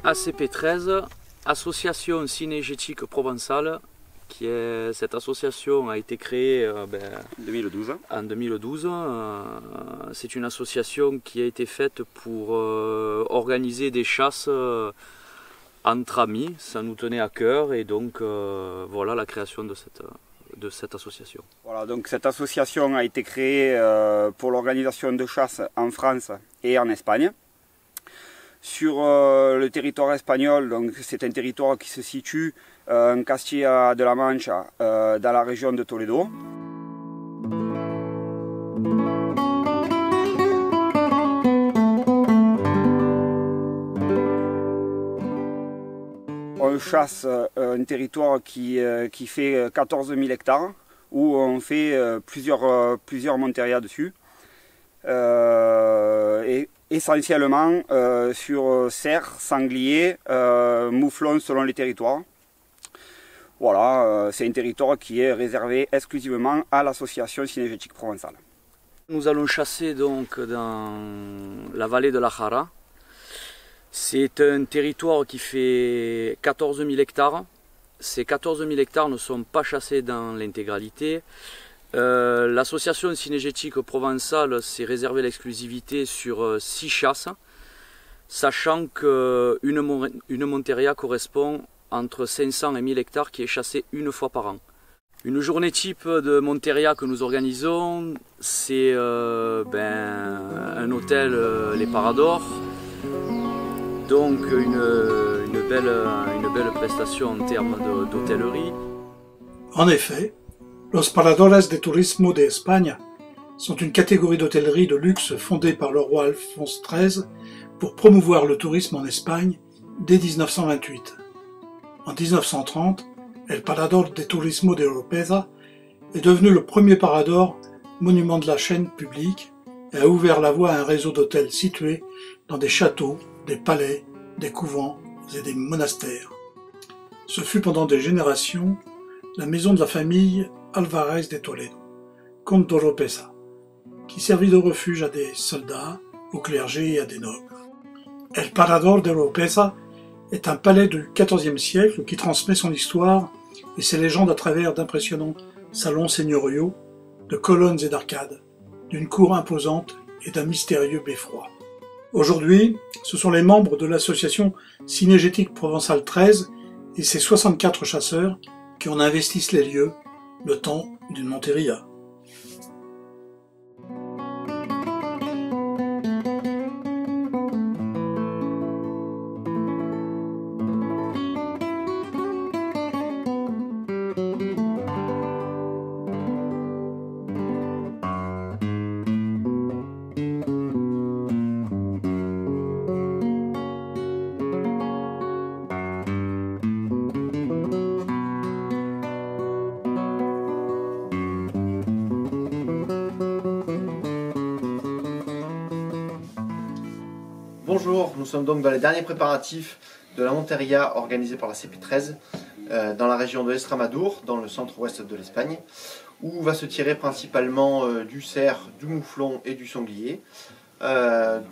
ACP13, Association Cynégétique Provençale, cette association a été créée 2012. En 2012. C'est une association qui a été faite pour organiser des chasses entre amis. Ça nous tenait à cœur et donc voilà la création de cette association. Voilà, donc cette association a été créée pour l'organisation de chasses en France et en Espagne. Sur le territoire espagnol, donc c'est un territoire qui se situe en Castilla de la Mancha, dans la région de Toledo. On chasse un territoire qui fait 14 000 hectares, où on fait plusieurs monterias dessus. Et essentiellement sur cerfs, sangliers, mouflons selon les territoires. Voilà, c'est un territoire qui est réservé exclusivement à l'association cynégétique provençale. Nous allons chasser donc dans la vallée de la Jara. C'est un territoire qui fait 14 000 hectares. Ces 14 000 hectares ne sont pas chassés dans l'intégralité. L'association cynégétique provençale s'est réservée l'exclusivité sur 6 chasses, sachant qu'une monteria correspond entre 500 et 1000 hectares qui est chassée une fois par an. Une journée type de monteria que nous organisons, c'est un hôtel Les Paradors, donc une belle prestation en termes d'hôtellerie. En effet, Los Paradores de Turismo de España sont une catégorie d'hôtellerie de luxe fondée par le roi Alphonse XIII pour promouvoir le tourisme en Espagne dès 1928. En 1930, El Parador de Turismo de Oropesa est devenu le premier parador monument de la chaîne publique et a ouvert la voie à un réseau d'hôtels situés dans des châteaux, des palais, des couvents et des monastères. Ce fut pendant des générations la maison de la famille Alvarez de Toledo, comte d'Oropesa, qui servit de refuge à des soldats, au clergé et à des nobles. El Parador de Oropesa est un palais du XIVe siècle qui transmet son histoire et ses légendes à travers d'impressionnants salons seigneuriaux, de colonnes et d'arcades, d'une cour imposante et d'un mystérieux beffroi. Aujourd'hui, ce sont les membres de l'association Cynégétique Provençale 13 et ses 64 chasseurs qui en investissent les lieux le temps d'une monteria. Bonjour, nous sommes donc dans les derniers préparatifs de la monteria organisée par la CP13 dans la région de Estrémadure, dans le centre-ouest de l'Espagne, où va se tirer principalement du cerf, du mouflon et du sanglier,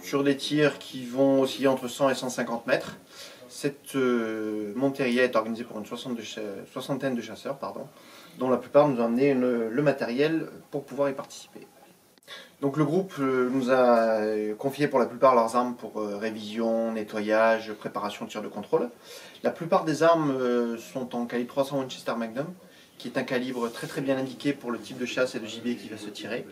sur des tirs qui vont osciller entre 100 et 150 mètres. Cette monteria est organisée pour une soixantaine de chasseurs, dont la plupart nous ont amené le matériel pour pouvoir y participer. Donc le groupe nous a confié pour la plupart leurs armes pour révision, nettoyage, préparation, tir de contrôle. La plupart des armes sont en calibre 300 Winchester Magnum, qui est un calibre très bien indiqué pour le type de chasse et de gibier qui va se tirer.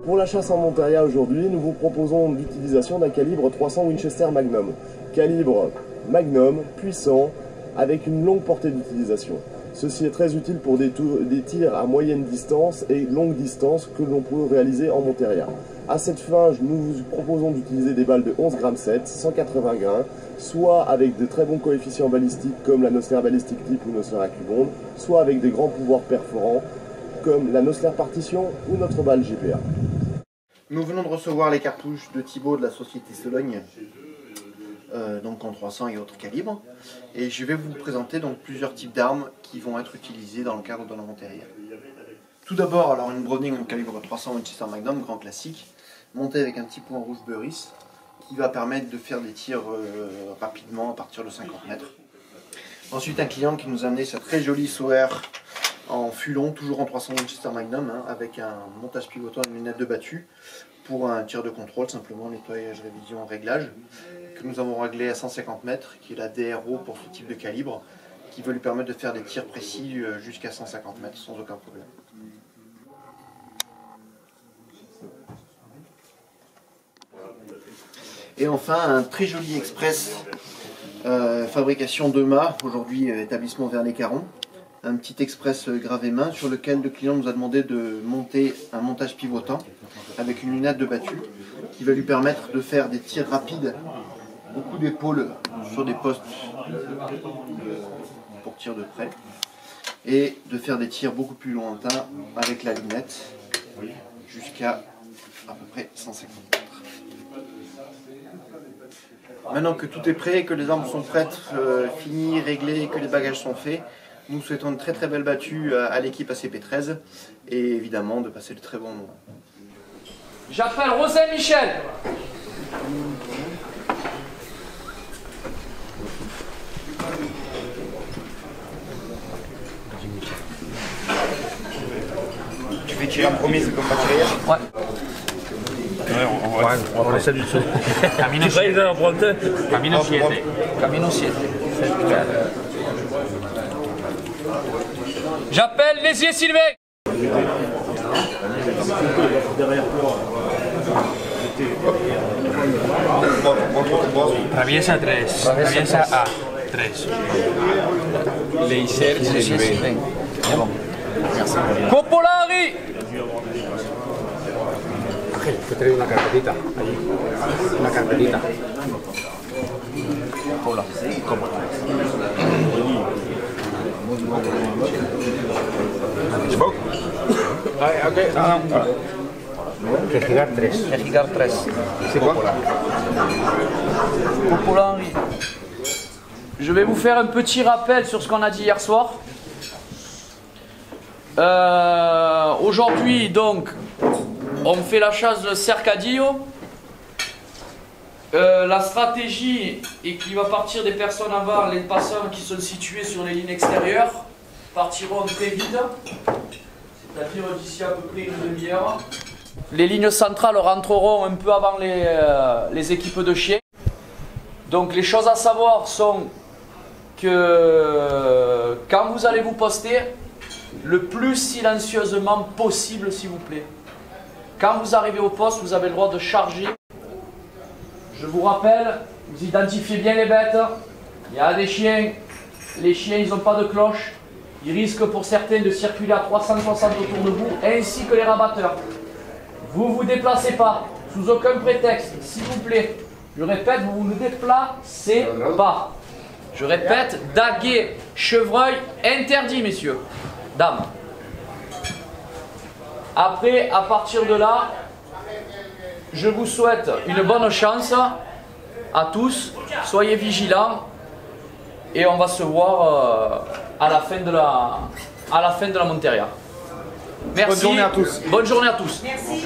Pour la chasse en monteria aujourd'hui, nous vous proposons l'utilisation d'un calibre 300 Winchester Magnum. Calibre Magnum, puissant, avec une longue portée d'utilisation. Ceci est très utile pour des tirs à moyenne distance et longue distance que l'on peut réaliser en monteria. À cette fin, nous vous proposons d'utiliser des balles de 11 g 7, 180 grains, soit avec de très bons coefficients balistiques comme la Nosler Ballistic Tip ou Nosler AccuBond, soit avec des grands pouvoirs perforants comme la Nosler Partition ou notre balle GPA. Nous venons de recevoir les cartouches de Thibaut de la société Sologne, donc en 300 et autres calibres, et je vais vous présenter donc plusieurs types d'armes qui vont être utilisées dans le cadre de la monteria. Tout d'abord, alors une Browning calibre 300 Winchester Magnum, grand classique, montée avec un petit point rouge Burris, qui va permettre de faire des tirs rapidement à partir de 50 mètres. Ensuite, un client qui nous a amené cette très jolie Sauer en fulon, toujours en 300 Winchester Magnum, hein, avec un montage pivotant et une lunette de battu, pour un tir de contrôle, simplement nettoyage, révision, réglage, que nous avons réglé à 150 mètres, qui est la DRO pour ce type de calibre, qui veut lui permettre de faire des tirs précis jusqu'à 150 mètres sans aucun problème. Et enfin, un très joli Express, fabrication de mât, aujourd'hui établissement Vernet-Caron. Un petit Express gravé main sur lequel le client nous a demandé de monter un montage pivotant avec une lunette de battu qui va lui permettre de faire des tirs rapides, beaucoup d'épaules sur des postes pour tir de près et de faire des tirs beaucoup plus lointains avec la lunette jusqu'à à peu près 150 mètres. Maintenant que tout est prêt, que les armes sont prêtes, finies, réglées, que les bagages sont faits, nous souhaitons une très belle battue à l'équipe ACP13 et évidemment de passer de très bons moments. J'appelle Rosel Michel. Tu fais tirer en premier, c'est comme pas tirer. Ouais. On essaie du dessous. Camino 7. Camino 7. Camino 7. J'appelle Lésier Sylvain. Traviesa 3. Traviesa A. 3. Lésier Sylvain. Bon. Merci. Copolari. Que trae una carpetita allí. Una carpetita. Hola. ¿Cómo? Ok. Regigar 3. Regigar 3. C'est quoi? Copolari. Je vais vous faire un petit rappel sur ce qu'on a dit hier soir. Aujourd'hui, donc, on fait la chasse de cercadillo. La stratégie est qu'il va partir des personnes avant, les passants qui sont situés sur les lignes extérieures partiront très vite, c'est-à-dire d'ici à peu près une demi-heure. Les lignes centrales rentreront un peu avant les équipes de chiens. Donc les choses à savoir sont que quand vous allez vous poster, le plus silencieusement possible s'il vous plaît. Quand vous arrivez au poste, vous avez le droit de charger. Je vous rappelle, vous identifiez bien les bêtes. Il y a des chiens, les chiens ils n'ont pas de cloche. Ils risquent pour certains de circuler à 360 autour de vous, ainsi que les rabatteurs. Vous ne vous déplacez pas, sous aucun prétexte, s'il vous plaît. Je répète, vous ne déplacez pas. Je répète, daguet, chevreuil, interdit messieurs, dames. Après, à partir de là, je vous souhaite une bonne chance à tous. Soyez vigilants et on va se voir à la fin de la Monteria. Merci. Bonne journée à tous. Bonne journée à tous. Merci.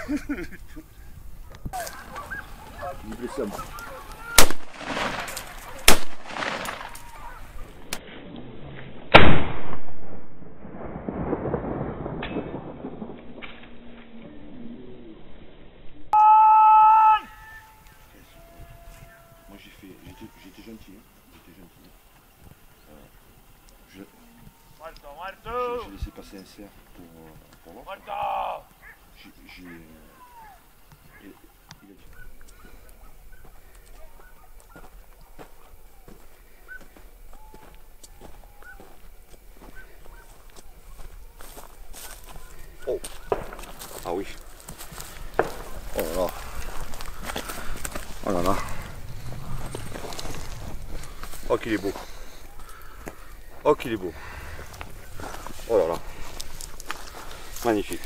J'étais gentil. J'ai laissé passer un cerf pour l'autre. Oh. Ah oui. Oh là là. Oh là là. Oh qu'il est beau. Oh qu'il est beau. Oh là là. Magnifique.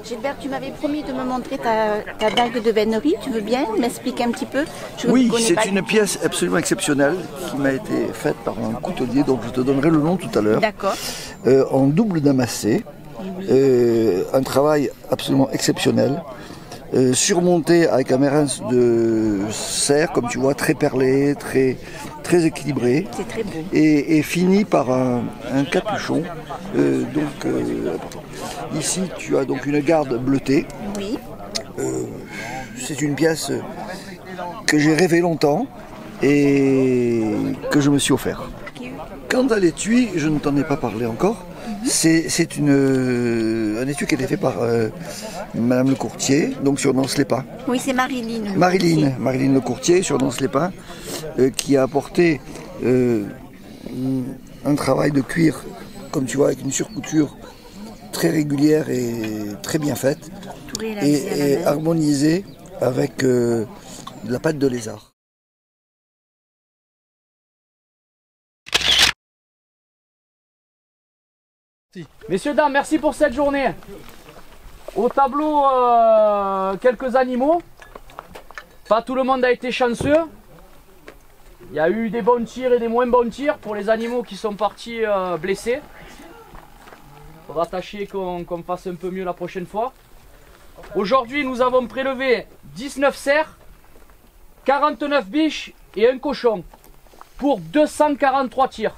Gilbert, tu m'avais promis de me montrer ta dague de vénerie. Tu veux bien m'expliquer un petit peu? Oui, c'est une pièce absolument exceptionnelle qui m'a été faite par un coutelier, donc je te donnerai le nom tout à l'heure. D'accord. En double damassé, un travail absolument exceptionnel, surmonté avec un mérins de cerf, comme tu vois, très perlé, très équilibré. C'est très beau. Et fini par un capuchon. Ici, tu as donc une garde bleutée. Oui. C'est une pièce que j'ai rêvé longtemps et que je me suis offert. Quant à l'étui, je ne t'en ai pas parlé encore. C'est un étui qui a été fait par Madame Le Courtier, donc sur Nance-les-Pins. Oui, c'est Marilyn. Marilyn Le Courtier sur Nance-les-Pins, qui a apporté un travail de cuir, comme tu vois, avec une surcouture très régulière et très bien faite, et harmonisée avec de la pâte de lézard. Messieurs, dames, merci pour cette journée. Au tableau, quelques animaux. Pas tout le monde a été chanceux. Il y a eu des bons tirs et des moins bons tirs pour les animaux qui sont partis blessés. Il faudra tâcher qu'on fasse un peu mieux la prochaine fois. Aujourd'hui, nous avons prélevé 19 cerfs, 49 biches et un cochon pour 243 tirs.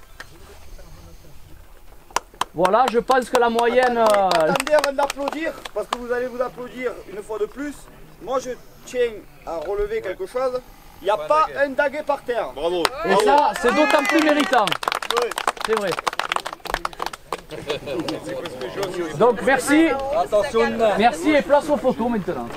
Voilà, je pense que la moyenne... Attendez avant d'applaudir, parce que vous allez vous applaudir une fois de plus. Moi, je tiens à relever quelque chose. Il n'y a pas un daguet par terre. Bravo. Et ça, c'est d'autant plus méritant. C'est vrai. Donc merci. Merci et place aux photos maintenant.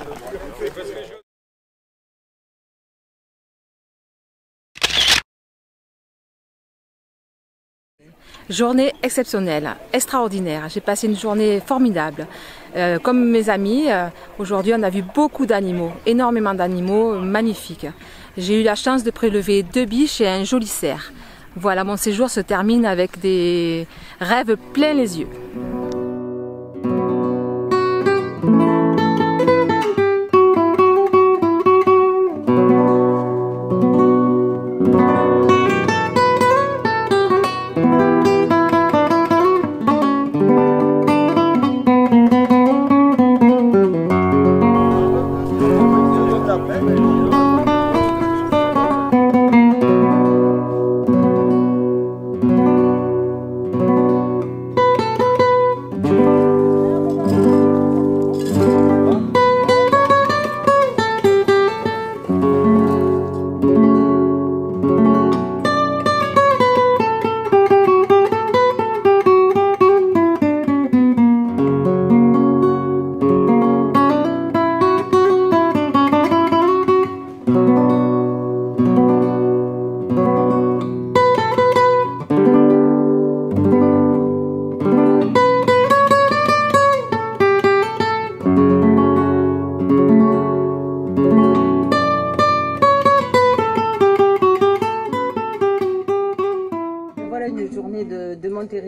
Journée exceptionnelle, extraordinaire. J'ai passé une journée formidable. Comme mes amis, aujourd'hui on a vu beaucoup d'animaux, énormément d'animaux magnifiques. J'ai eu la chance de prélever 2 biches et un joli cerf. Voilà, mon séjour se termine avec des rêves plein les yeux.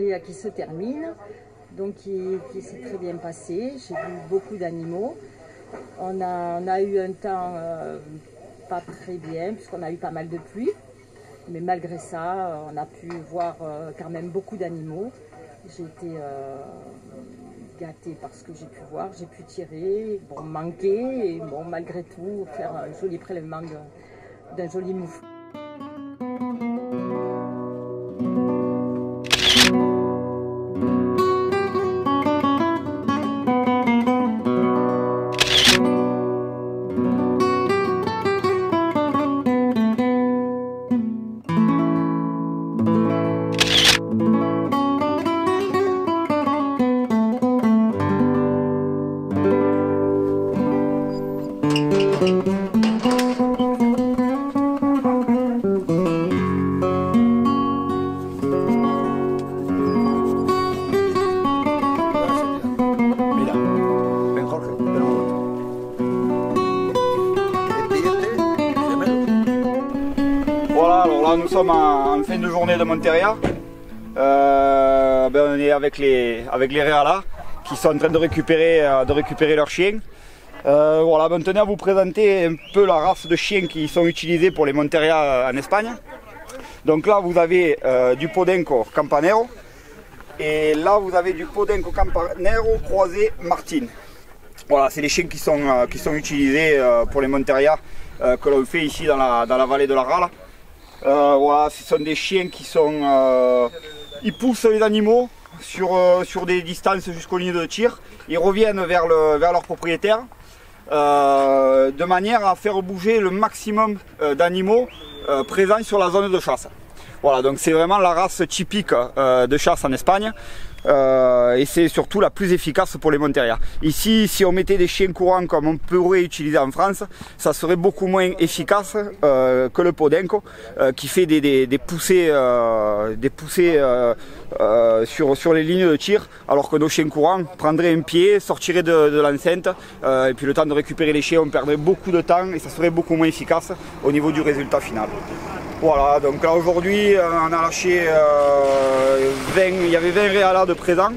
journée qui se termine, donc qui s'est très bien passée. J'ai vu beaucoup d'animaux. On a eu un temps pas très bien, puisqu'on a eu pas mal de pluie. Mais malgré ça, on a pu voir quand même beaucoup d'animaux. J'ai été gâtée par ce que j'ai pu voir. J'ai pu tirer, bon, manquer, et bon, malgré tout, faire un joli prélèvement d'un joli mouflon. Voilà, alors là nous sommes en fin de journée de Monteria. On est avec les Réalas qui sont en train de récupérer leurs chiens. Voilà, maintenant à vous présenter un peu la race de chiens qui sont utilisés pour les Monteria en Espagne. Donc là vous avez du Podenco Campanero et là vous avez du Podenco Campanero croisé Martin. Voilà, c'est les chiens qui sont utilisés pour les Monteria que l'on fait ici dans la vallée de la Rala. Voilà, ce sont des chiens qui sont... ils poussent les animaux sur des distances jusqu'aux lignes de tir. Ils reviennent vers leur propriétaire de manière à faire bouger le maximum d'animaux présents sur la zone de chasse. Voilà, donc c'est vraiment la race typique de chasse en Espagne. Et c'est surtout la plus efficace pour les Monteria. Ici, si on mettait des chiens courants comme on pourrait utiliser en France, ça serait beaucoup moins efficace que le Podenco qui fait des poussées, sur les lignes de tir, alors que nos chiens courants prendraient un pied, sortiraient de l'enceinte et puis le temps de récupérer les chiens, on perdrait beaucoup de temps et ça serait beaucoup moins efficace au niveau du résultat final. Voilà, donc là aujourd'hui on a lâché il y avait 20 Réalas de présents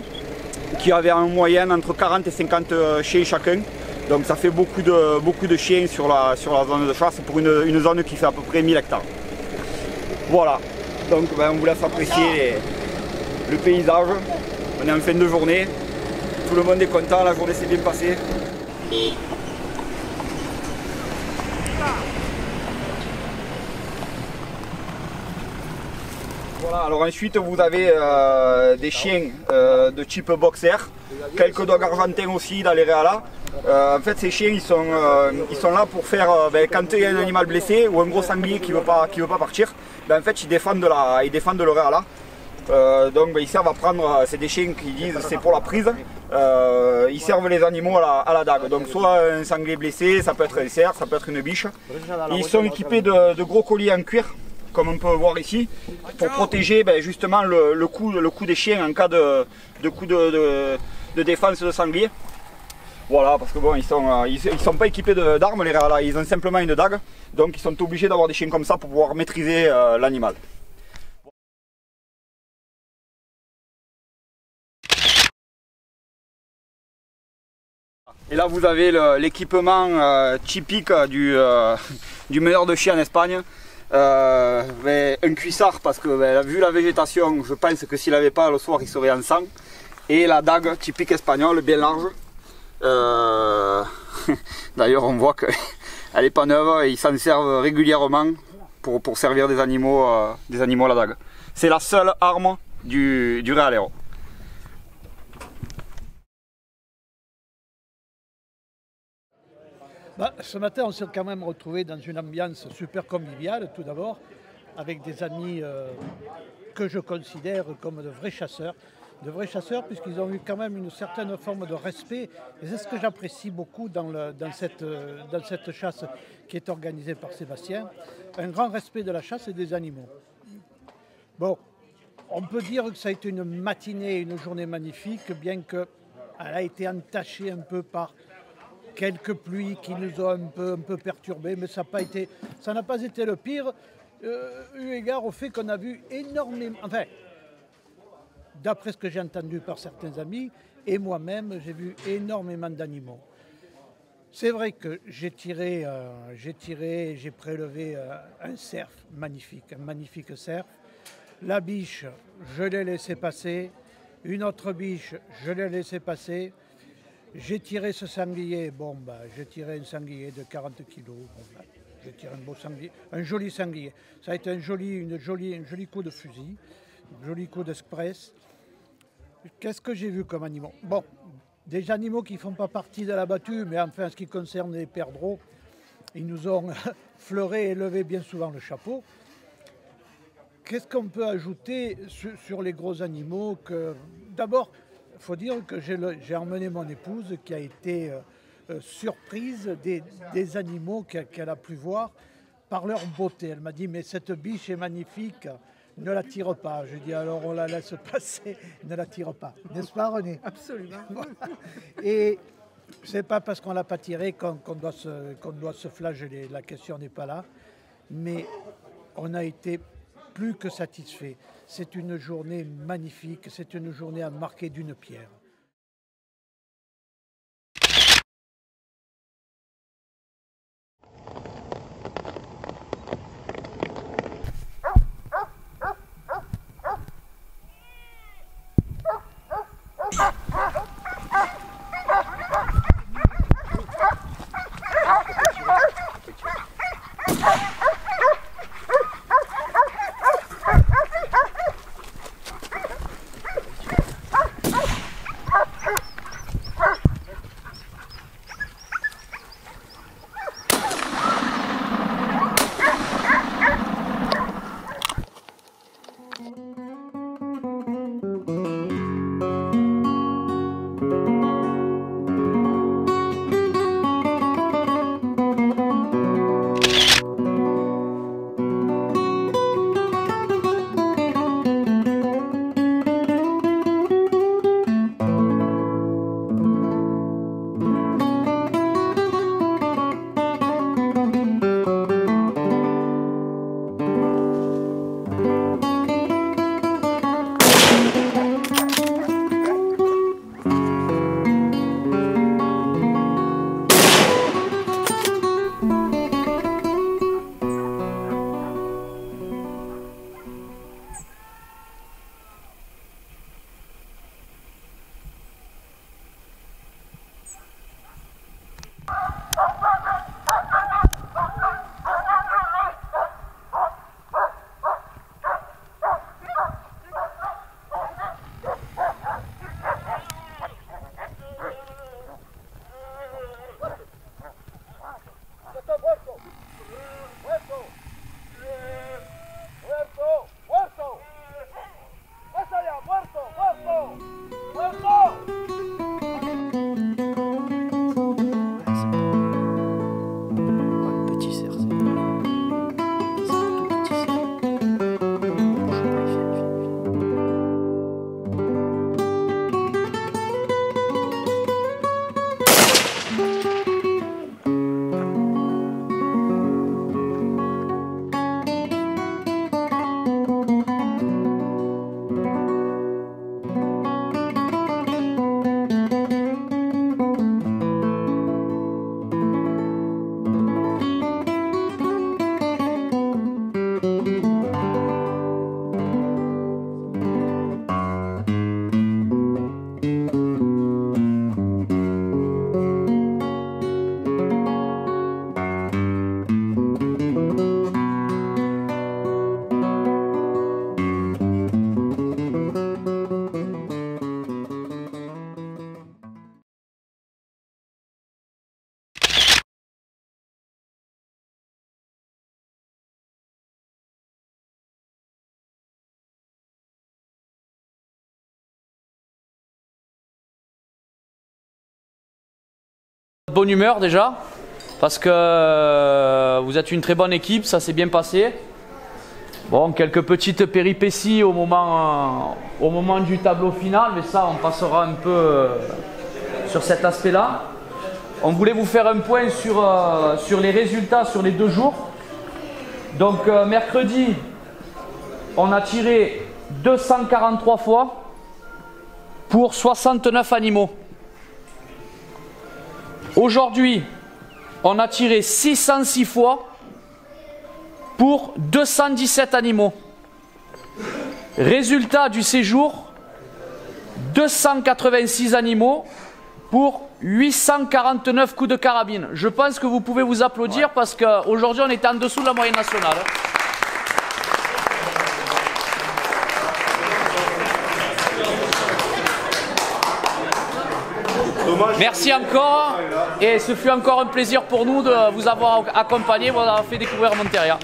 qui avaient en moyenne entre 40 et 50 chiens chacun. Donc ça fait beaucoup de chiens sur la zone de chasse pour une zone qui fait à peu près 1000 hectares. Voilà, donc on vous laisse apprécier le paysage. On est en fin de journée, tout le monde est content, la journée s'est bien passée. Voilà, alors ensuite vous avez des chiens de type boxer, quelques dogs argentins aussi dans les Réalas. En fait ces chiens ils sont là pour faire, quand il y a un animal blessé ou un gros sanglier qui veut pas partir, en fait ils défendent le Réala. Donc ils servent à prendre, c'est des chiens qui disent c'est pour la prise, ils servent les animaux à la dague. Donc soit un sanglier blessé, ça peut être un cerf, ça peut être une biche. Ils sont équipés de gros colliers en cuir, comme on peut voir ici, pour protéger justement le cou des chiens en cas de coup de défense de sanglier. Voilà, parce que bon, ils sont pas équipés d'armes les Réalas, ils ont simplement une dague, donc ils sont obligés d'avoir des chiens comme ça pour pouvoir maîtriser l'animal. Et là vous avez l'équipement typique du meneur de chien en Espagne. Un cuissard parce que vu la végétation, je pense que s'il n'avait pas le soir il serait en sang. Et la dague typique espagnole, bien large. D'ailleurs on voit qu'elle n'est pas neuve et ils s'en servent régulièrement pour servir des animaux à la dague. C'est la seule arme du Realero. Ce matin, on s'est quand même retrouvé dans une ambiance super conviviale, tout d'abord, avec des amis que je considère comme de vrais chasseurs puisqu'ils ont eu quand même une certaine forme de respect. Et c'est ce que j'apprécie beaucoup dans cette chasse qui est organisée par Sébastien, un grand respect de la chasse et des animaux. Bon, on peut dire que ça a été une matinée, une journée magnifique, bien qu'elle a été entachée un peu par quelques pluies qui nous ont un peu perturbés, mais ça n'a pas été le pire, eu égard au fait qu'on a vu énormément, d'après ce que j'ai entendu par certains amis, et moi-même, j'ai vu énormément d'animaux. C'est vrai que j'ai prélevé un cerf magnifique, un magnifique cerf. La biche, je l'ai laissé passer. Une autre biche, je l'ai laissé passer. J'ai tiré ce sanglier, j'ai tiré un sanglier de 40 kilos. J'ai tiré un beau sanglier, un joli sanglier. Ça a été un joli coup de fusil, un joli coup d'express. Qu'est-ce que j'ai vu comme animaux? Bon, des animaux qui ne font pas partie de la battue, mais enfin, en ce qui concerne les perdreaux, ils nous ont fleuré et levé bien souvent le chapeau. Qu'est-ce qu'on peut ajouter sur les gros animaux? D'abord, il faut dire que j'ai emmené mon épouse qui a été surprise des animaux qu'elle a pu voir par leur beauté. Elle m'a dit, mais cette biche est magnifique, ne la tire pas. Je dis, alors on la laisse passer, ne la tire pas. N'est-ce pas, René? Absolument. Et c'est pas parce qu'on ne l'a pas tirée qu'on doit se flageller. La question n'est pas là. Mais on a été plus que satisfait. C'est une journée magnifique, c'est une journée à marquer d'une pierre. Bonne humeur déjà, parce que vous êtes une très bonne équipe, ça s'est bien passé. Bon, quelques petites péripéties au moment du tableau final, mais ça on passera un peu sur cet aspect-là. On voulait vous faire un point sur les résultats sur les 2 jours. Donc mercredi, on a tiré 243 fois, pour 69 animaux. Aujourd'hui, on a tiré 606 fois pour 217 animaux. Résultat du séjour, 286 animaux pour 849 coups de carabine. Je pense que vous pouvez vous applaudir parce qu'aujourd'hui on est en dessous de la moyenne nationale. Merci encore et ce fut encore un plaisir pour nous de vous avoir accompagné, vous avoir fait découvrir Monteria.